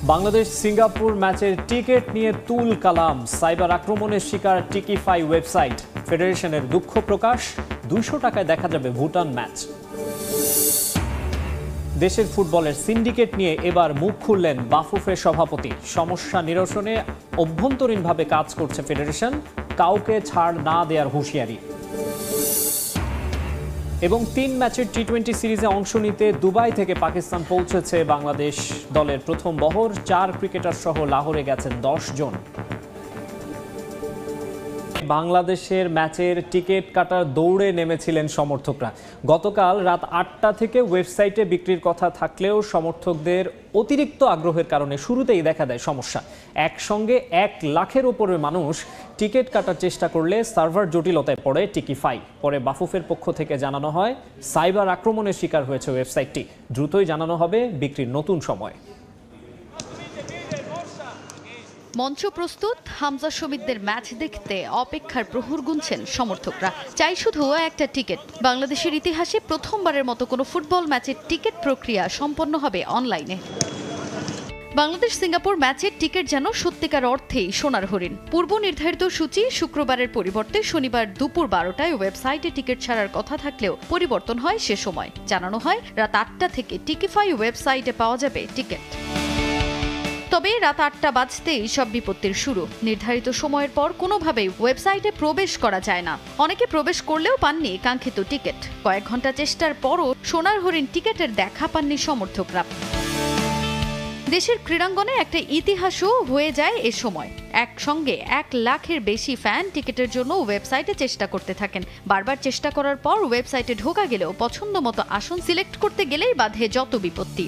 Bangladesh Singapore ম্যাচের ticket নিয়ে তুল কালাম, সাইবার আক্রমণের শিকার টিকিফাই ওয়েবসাইট। ফেডারেশনের দুঃখ প্রকাশ, 200 টাকায় দেখা যাবে ভুটান ম্যাচ। দেশের ফুটবলের সিন্ডিকেট নিয়ে এবার মুখ খুললেন বাফুফের সভাপতি। সমস্যা নিরসনে অভ্যন্তরীণভাবে কাজ করছে ফেডারেশন, কাউকে ছাড় না দেওয়ার হুঁশিয়ারি। এবং 3 ম্যাচের টি-20 সিরিজে অংশ নিতে দুবাই থেকে পাকিস্তান পৌঁছেছে বাংলাদেশ দলের প্রথম বহর। 4 ক্রিকেটার সহ লাহোরে গেছেন 10 জন। বাংলাদেশের ম্যাচের টিকিট কাটার দৌড়ে নেমেছিলেন সমর্থকরা। গতকাল রাত 8টা থেকে ওয়েবসাইটে বিক্রির কথা থাকলেও সমর্থকদের অতিরিক্ত আগ্রহের কারণে শুরুতেই দেখা দেয় সমস্যা। একসঙ্গে 1 লাখের উপরে মানুষ টিকিট কাটার চেষ্টা করলে সার্ভার জটিলতায় পড়ে টিকিফাই। পরে বাফুফের পক্ষ থেকে জানানো হয় সাইবার আক্রমণের শিকার হয়েছে ওয়েবসাইটটি। দ্রুতই জানানো হবে বিক্রির নতুন সময়। মঞ্চ প্রস্তুত, হামজা শমীদদের ম্যাচ দেখতে অপেক্ষার প্রহর গুনছেন সমর্থকরা। চাই শুধু একটা টিকিট। বাংলাদেশের ইতিহাসে প্রথমবারের মতো কোনো ফুটবল ম্যাচের টিকিট প্রক্রিয়া সম্পন্ন হবে অনলাইনে। বাংলাদেশ সিঙ্গাপুর ম্যাচের টিকিট যেন সত্যিকার অর্থেই সোনার হরিণ। পূর্ব নির্ধারিত সূচি শুক্রবারের পরিবর্তে শনিবার দুপুর 12টায় ওয়েবসাইটে টিকিট ছাড়ার কথা থাকলেও পরিবর্তন হয় সে সময়। জানানো হয় রাত 8টা থেকে টিকিফাই ওয়েবসাইটে পাওয়া যাবে টিকিট। তবে রাত 8টা বাজতেই সব বিপত্তির শুরু। নির্ধারিত সময়ের পর কোনোভাবেই ওয়েবসাইটে প্রবেশ করা যায় না। অনেকে প্রবেশ করলেও পাননি কাঙ্ক্ষিত টিকিট। কয়েক ঘন্টা চেষ্টার পরও সোনার হরিণ টিকিটের দেখা পাননি সমর্থকরা। দেশের ক্রীড়াঙ্গনে একটা ইতিহাসও হয়ে যায় এ সময়। একসঙ্গে 1 লাখের বেশি ফ্যান টিকিটের জন্য ওয়েবসাইটে চেষ্টা করতে থাকেন। বারবার চেষ্টা করার পর ওয়েবসাইটে ঢোকা গেলেও পছন্দ মতো আসন সিলেক্ট করতে গেলেই বাধে যত বিপত্তি।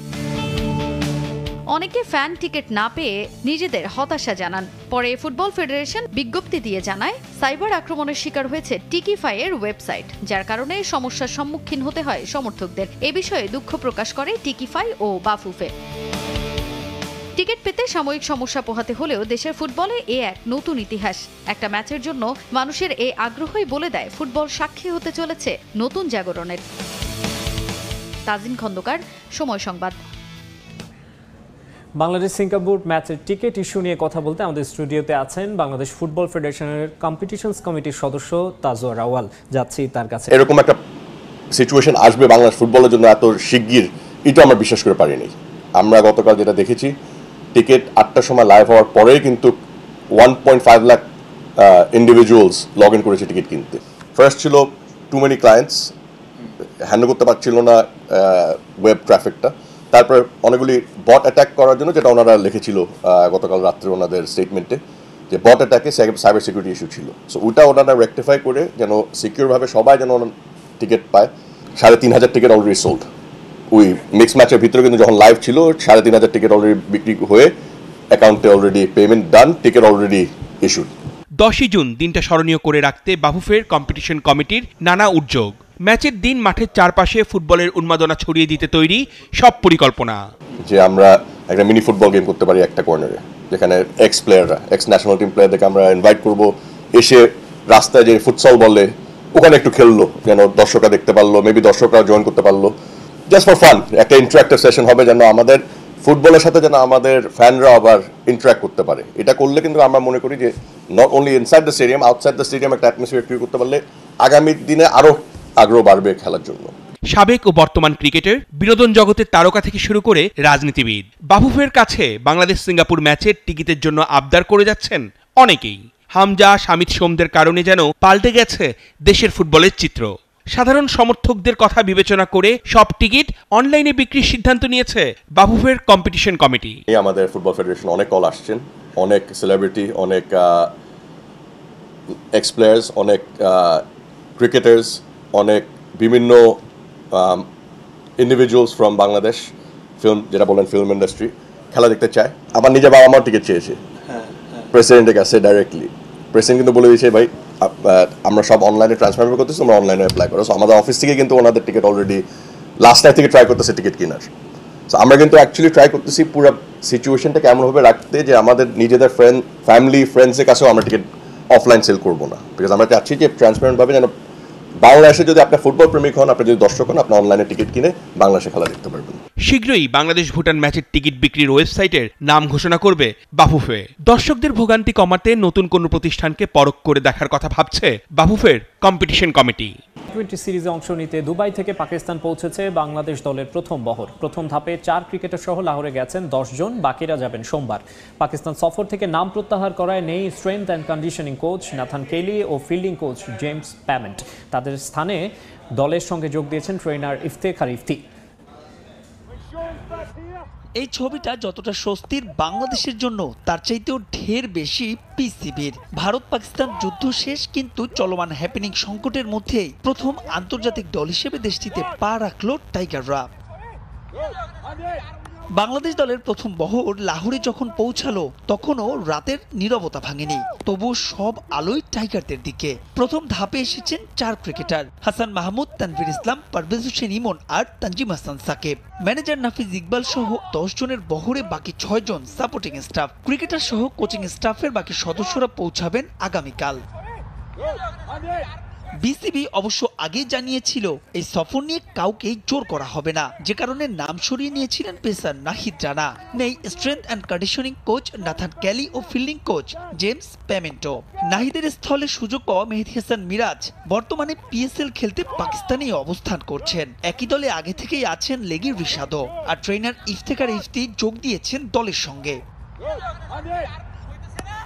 অনেকে ফ্যান টিকিট না পেয়ে নিজেদের হতাশা জানান। পরে ফুটবল ফেডারেশন বিজ্ঞপ্তি দিয়ে জানায় সাইবার আক্রমণের শিকার হয়েছে টিকিফাইয়ের ওয়েবসাইট, যার কারণে সমস্যার সম্মুখীন হতে হয় সমর্থকদের। এ বিষয়ে দুঃখ প্রকাশ করে টিকিফাই ও বাফুফে। টিকিট পেতে সাময়িক সমস্যা পোহাতে হলেও দেশের ফুটবলে এক নতুন ইতিহাস। একটা ম্যাচের জন্য মানুষের এই আগ্রহই বলে দেয় ফুটবল সাক্ষী হতে চলেছে নতুন জাগরণের। তাজিন খন্দকার, সময় সংবাদ। বাংলাদেশ সিঙ্গাপুর ম্যাচের টিকিট ইস্যু নিয়ে কথা বলতে আমাদের স্টুডিওতে আছেন বাংলাদেশ ফুটবল ফেডারেশনের কম্পিটিশনস কমিটির সদস্য তাজওয়ার আউয়াল। যাচ্ছি তার কাছে। এরকম একটা সিচুয়েশন আসবে বাংলাদেশ ফুটবলের জন্য এত শিগগির, এটা আমরা বিশ্বাস করে পারিনি। আমরা গতকাল যেটা দেখেছি, টিকিট 8টার সময় লাইভ হওয়ার পরেই কিন্তু 1.5 লাখ ইন্ডিভিজুয়ালস লগ ইন করেছে টিকিট কিনতে। ফার্স্ট ছিল টু মেনি ক্লায়েন্টস, হ্যান্ডেল করতে পারছিল না ওয়েব ট্রাফিকটা। তারপরে অনেকগুলি বট অ্যাটাক করার জন্য, যেটা ওনারা লিখেছিল গতকাল রাত্রে ওনাদের স্টেটমেন্টে, যে বট অ্যাটাকে সাইবার সিকিউরিটি ইস্যু ছিল। সো ওটা ওনারা রেকটিফাই করে যেন সিকিউরভাবে সবাই যেন টিকিট পায়। 3,500 টিকিট অলরেডি সোল্ড। ওই মিক্স ম্যাচের ভিতরে কিন্তু যখন লাইভ ছিল 3,500 টিকিট অলরেডি বিক্রি হয়ে অ্যাকাউন্টে already payment done, ticket already issued. 10ই জুন দিনটা স্মরণীয় করে রাখতে বাফুফের কম্পিটিশন কমিটির নানা উদ্যোগ। ম্যাচের দিন মাঠের চারপাশে ফুটবলের উন্মাদনা ছড়িয়ে দিতে তৈরি সব পরিকল্পনা। যে আমরা একটা মিনি ফুটবল গেম করতে পারি একটা কর্নারে, যেখানে এক্স প্লেয়াররা, এক্স ন্যাশনাল টিম প্লেয়ারদেরকে আমরা ইনভাইট করবো, এসে রাস্তায় যে ফুটসল বলে ওখানে একটু খেললো, যেন দর্শকরা দেখতে পারলো, মেবি দর্শকরা জয়েন করতে পারলো, জাস্ট ফর ফান। একটা ইন্টারাক্টিভ সেশন হবে, যেন আমাদের ফুটবলের সাথে যেন আমাদের ফ্যানরা আবার ইন্টারাক্ট করতে পারে। এটা করলে কিন্তু আমরা মনে করি যে not only inside the stadium, outside the stadium একটা অ্যাটমসফিয়ার ক্রিয়েট করতে পারলে আগামী দিনে আরো আগ্রহ বাড়বে খেলার জন্য। সাবেক ও বর্তমান ক্রিকেটার, বিনোদন জগতের তারকা থেকে শুরু করে রাজনীতিবিদ, বাফুফের কাছে বাংলাদেশ সিঙ্গাপুর ম্যাচের টিকিটের জন্য আবদার করে যাচ্ছেন অনেকেই। হামজা শামিদ সোমদের কারণে যেন পাল্টে গেছে দেশের ফুটবলের চিত্র। সাধারণ সমর্থকদের কথা বিবেচনা করে সব টিকিট অনলাইনে বিক্রির সিদ্ধান্ত নিয়েছে বাফুফের কম্পিটিশন কমিটি। আমাদের ফুটবল ফেডারেশন অনেক কল আসছেন, অনেক সেলিব্রিটি, অনেক এক্স প্লেয়ার্স, অনেক ক্রিকেটার্স, অনেক বিভিন্ন ইন্ডিভিজুয়ালস ফ্রম বাংলাদেশ ফিল্ম, যেটা বলেন ফিল্ম ইন্ডাস্ট্রি, খেলা দেখতে চায়। আমার নিজের বাবা মাও টিকিট চেয়েছে প্রেসিডেন্টের কাছে ডাইরেক্টলি। প্রেসিডেন্ট কিন্তু বলে দিয়েছে, ভাই আমরা সব অনলাইনে ট্রান্সফার করতেছি, তোমরা অনলাইনে অ্যাপ্লাই করো। সো আমাদের অফিস থেকে কিন্তু ওনাদের টিকিট অলরেডি লাস্ট নাইট থেকে ট্রাই করতেছে টিকিট কেনার। সো আমরা কিন্তু অ্যাকচুয়ালি ট্রাই করতেছি পুরো সিচুয়েশনটাকে এমনভাবে রাখতে যে আমাদের নিজেদের ফ্যামিলি ফ্রেন্ডসের কাছেও আমরা টিকিট অফলাইন সেল করবো না। বিকজ আমরা চাচ্ছি যে ট্রান্সপারেন্টভাবে যেন বাংলাদেশে যদি আপনি ফুটবল প্রেমিক হন, আপনি যদি দর্শক হন, আপনি অনলাইনে টিকিট কিনে বাংলাদেশে খেলা দেখতে পারবেন। শীঘ্রই বাংলাদেশ ভুটান ম্যাচের টিকিট বিক্রির ওয়েবসাইটের নাম ঘোষণা করবে বাফুফে। দর্শকদের ভোগান্তি কমাতে নতুন কোনো প্রতিষ্ঠানকে পরখ করে দেখার কথা ভাবছে বাফুফের কম্পিটিশন কমিটি। টি20 সিরিজে অংশ নিতে দুবাই থেকে পাকিস্তান পৌঁছেছে বাংলাদেশ দলের প্রথম বহর। প্রথম ধাপে 4 ক্রিকেটার সহ লাহোরে গেছেন 10 জন, বাকিরা যাবেন সোমবার। পাকিস্তান সফর থেকে নাম প্রত্যাহার করায় নেই strength and conditioning coach Nathan Kelly ও ফিল্ডিং কোচ জেমস প্যামেন্ট। তাদের স্থানে দলের সঙ্গে যোগ দিয়েছেন ট্রেনার ইফতেখার ইফতি। এই ছবিটা যতটা স্বস্তির বাংলাদেশের জন্য, তার চাইতেও ঢের বেশি পিসিবির। ভারত পাকিস্তান যুদ্ধ শেষ, কিন্তু চলমান হ্যাপেনিং সংকটের মধ্যেই প্রথম আন্তর্জাতিক দল হিসেবে দেশটিতে পা রাখল টাইগাররা। বাংলাদেশ দলের প্রথম বহর লাহোরে যখন পৌঁছালো তখনও রাতের নীরবতা ভাঙেনি, তবুও সব আলোই টাইগারদের দিকে। প্রথম ধাপে এসেছেন 4 ক্রিকেটার, হাসান মাহমুদ, তানভীর ইসলাম, পারভেজ হোসেন ইমন আর তানজিম হাসান সাকিব। ম্যানেজার নাফিজ ইকবাল সহ 10 জনের বহরে বাকি 6 জন সাপোর্টিং স্টাফ। ক্রিকেটার সহ কোচিং স্টাফের বাকি সদস্যরা পৌঁছাবেন আগামীকাল। বিসিবি অবশ্য আগেই জানিয়েছিল এই সফর নিয়ে কাউকেই জোর করা হবে না, যে কারণে নাম সরিয়ে নিয়েছিলেন পেসার নাহিদ রানা। নেই strength and conditioning coach Nathan Kiely ও ফিল্ডিং কোচ জেমস প্যামেন্টো। নাহিদের স্থলে সুযোগ পাওয়া মেহেদী হাসান মিরাজ বর্তমানে পিএসএল খেলতে পাকিস্তানে অবস্থান করছেন। একই দলে আগে থেকেই আছেন লেগি রিশাদও, আর ট্রেনার ইফতেখার ইফতি যোগ দিয়েছেন দলের সঙ্গে।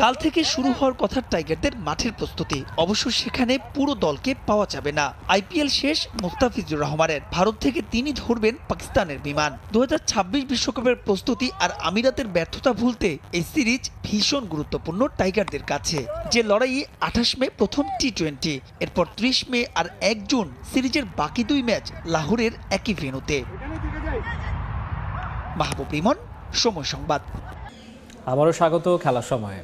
কাল থেকে শুরু হওয়ার কথা টাইগারদের মাঠের প্রস্তুতি, অবশ্য সেখানে পুরো দলকে পাওয়া যাবে না। আইপিএল শেষ মুস্তাফিজুর রহমানের, ভারত থেকে তিনি ধরবেন পাকিস্তানের বিমান। 2026 বিশ্বকাপের প্রস্তুতি আর আমিরাতের ব্যর্থতা ভুলতে এই সিরিজ ভীষণ গুরুত্বপূর্ণ টাইগারদের কাছে। যে লড়াইয়ে 28 মে প্রথম টি20, এরপর 30 মে আর 1 জুন সিরিজের বাকি 2 ম্যাচ লাহোরের একই ভেন্যুতে। মাহবুব রিমন, সময় সংবাদ। আবারও স্বাগত খেলার সময়ে।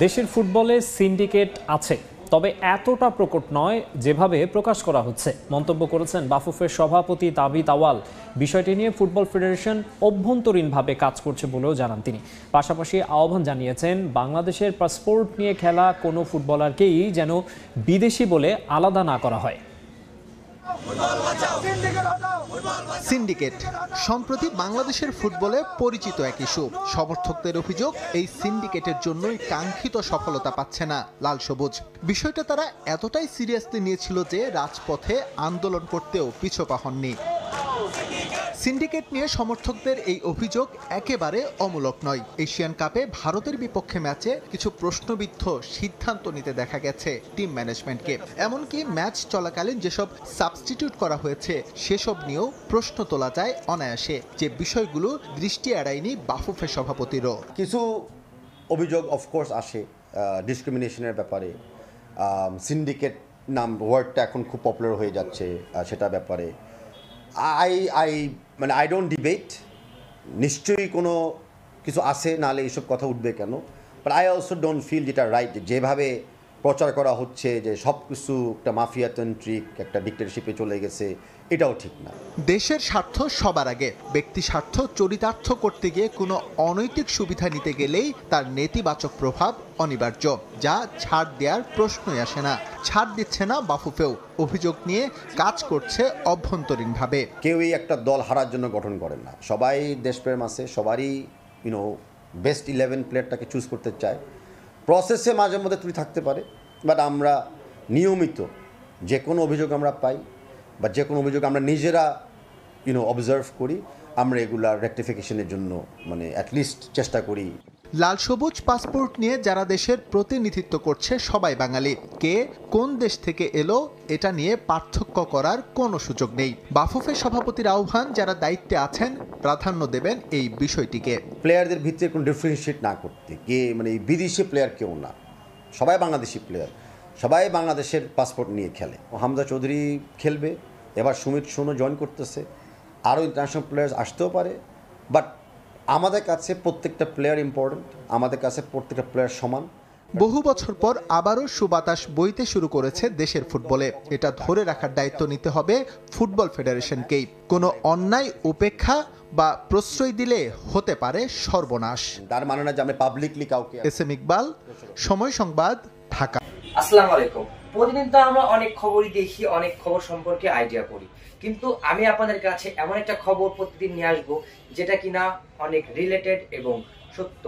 দেশের ফুটবলে সিন্ডিকেট আছে, তবে এতটা প্রকট নয় যেভাবে প্রকাশ করা হচ্ছে, মন্তব্য করেছেন বাফুফের সভাপতি তাবিত আওয়াল। বিষয়টি নিয়ে ফুটবল ফেডারেশন অভ্যন্তরীণভাবে কাজ করছে বলেও জানান তিনি। পাশাপাশি আহ্বান জানিয়েছেন বাংলাদেশের পাসপোর্ট নিয়ে খেলা কোনো ফুটবলারকেই যেন বিদেশি বলে আলাদা না করা হয়। সিন্ডিকেট সম্প্রতি বাংলাদেশের ফুটবলে পরিচিত এক ইস্যু। সমর্থকদের অভিযোগ, এই সিন্ডিকেটের জন্যই কাঙ্ক্ষিত সফলতা পাচ্ছে না লাল সবুজ। বিষয়টা তারা এতটাই সিরিয়াসলি নিয়েছিল যে রাজপথে আন্দোলন করতেও পিছপা হননি। সিন্ডিকেট নিয়ে সমর্থকদের এই অভিযোগ একেবারে অমূলক নয়। এশিয়ান কাপে ভারতের বিপক্ষে ম্যাচে কিছু প্রশ্নবিদ্ধ সিদ্ধান্ত নিতে দেখা গেছে টিম ম্যানেজমেন্টকে। এমনকি ম্যাচ চলাকালীন যেসব সাবস্টিটিউট করা হয়েছে সেসব নিয়েও প্রশ্ন তোলা যায় অনায়াসে, যে বিষয়গুলো দৃষ্টি এড়ায়নি বাফুফে সভাপতিরও। কিছু অভিযোগ অফকোর্স আসে ডিসক্রিমিনেশনের ব্যাপারে। সিন্ডিকেট নাম ওয়ার্ডটা এখন খুব পপুলার হয়ে যাচ্ছে সেটা ব্যাপারে। আই ডোন্ট ডিবেট, নিশ্চয়ই কোনো কিছু আছে, নাহলে এইসব কথা উঠবে কেন। But I also don't feel যেটা রাইট, যেভাবে প্রচার করা হচ্ছে যে সব কিছু একটা মাফিয়াতান্ত্রিক একটা ডিক্টেটরশিপে চলে গেছে, এটাও ঠিক না। দেশের স্বার্থ সবার আগে, ব্যক্তি স্বার্থ চরিতার্থ করতে গিয়ে কোনো অনৈতিক সুবিধা নিতে গেলেই তার নেতিবাচক প্রভাব অনিবার্য, যা ছাড় দেওয়ার প্রশ্নই আসে না। ছাড় দিচ্ছে না বাফুফেও, অভিযোগ নিয়ে কাজ করছে অভ্যন্তরীণভাবে। কেউই একটা দল হারার জন্য গঠন করেন না, সবাই দেশপ্রেম আছে, সবারই বেস্ট 11 প্লেয়ারটাকে চুজ করতে চায়। প্রসেসে মাঝে মধ্যে ত্রুটি থাকতে পারে, বাট আমরা নিয়মিত যে কোনো অভিযোগ আমরা পাই বা যে কোনো অভিযোগ আমরা নিজেরা অবজার্ভ করি, আমরা এগুলার রেকটিফিকেশনের জন্য অ্যাটলিস্ট চেষ্টা করি। লাল সবুজ পাসপোর্ট নিয়ে যারা দেশের প্রতিনিধিত্ব করছে সবাই বাঙালি। কে কোন দেশ থেকে এলো এটা নিয়ে পার্থক্য করার কোনো সুযোগ নেই। বাফুফে সভাপতির আহ্বান, যারা দায়িত্বে আছেন প্রাধান্য দেবেন এই বিষয়টিকে। প্লেয়ারদের ভিতরে কোনো ডিফারেন্সিয়েট না করতে, কে বিদেশি প্লেয়ার কেউ না, সবাই বাংলাদেশি প্লেয়ার, সবাই বাংলাদেশের পাসপোর্ট নিয়ে খেলে। হামজা চৌধুরী খেলবে, এবার সুমিত সোনও জয়েন করতেছে, আরও ইন্টারন্যাশনাল প্লেয়ার্স আসতেও পারে। বাট আমাদের কাছে প্রত্যেকটা প্লেয়ার ইম্পর্টেন্ট, আমাদের কাছে প্রত্যেকটা প্লেয়ার সমান। বহু বছর পর আবারও সুবাতাস বইতে শুরু করেছে দেশের ফুটবলে। এটা ধরে রাখার দায়িত্ব নিতে হবে ফুটবল ফেডারেশনকেই। কোনো অন্যায় উপেক্ষা বা প্রশ্রয় দিলে হতে পারে সর্বনাশ। তার মানে না যে আমরা পাবলিকলি কাউকে। এস এম ইকবাল, সময় সংবাদ, ঢাকা। আসসালামু আলাইকুম। প্রতিদিন তো আমরা অনেক খবরই দেখি, অনেক খবর সম্পর্কে আইডিয়া করি, কিন্তু আমি আপনাদের কাছে এমন একটা খবর প্রতিদিন নিয়ে আসবো যেটা কিনা অনেক রিলেটেড এবং সত্য।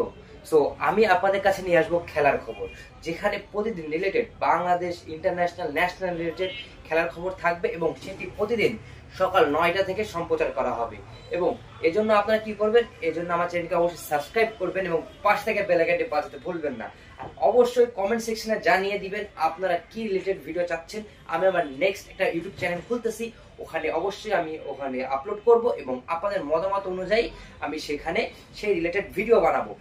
সো আমি আপনাদের কাছে নিয়ে আসবো খেলার খবর, যেখানে প্রতিদিন related Bangladesh, international, national related খেলার খবর থাকবে এবং সেটি প্রতিদিন সকাল 9টা থেকে সম্প্রচার করা হবে। এবং এজন্য আপনারা কি করবেন, এজন্য আমার চ্যানেলকে অবশ্যই সাবস্ক্রাইব করবেন এবং পাশ থেকে বেল আইকনটি বাজাতে ভুলবেন না। আর অবশ্যই কমেন্ট সেকশনে জানিয়ে দিবেন আপনারা কি রিলেটেড ভিডিও চাচ্ছেন। আমি আমার নেক্সট একটা ইউটিউব চ্যানেল খুলতেছি, ওখানে অবশ্যই আমি ওখানে আপলোড করব এবং আপনাদের মতামত অনুযায়ী আমি সেখানে সেই রিলেটেড ভিডিও বানাবো।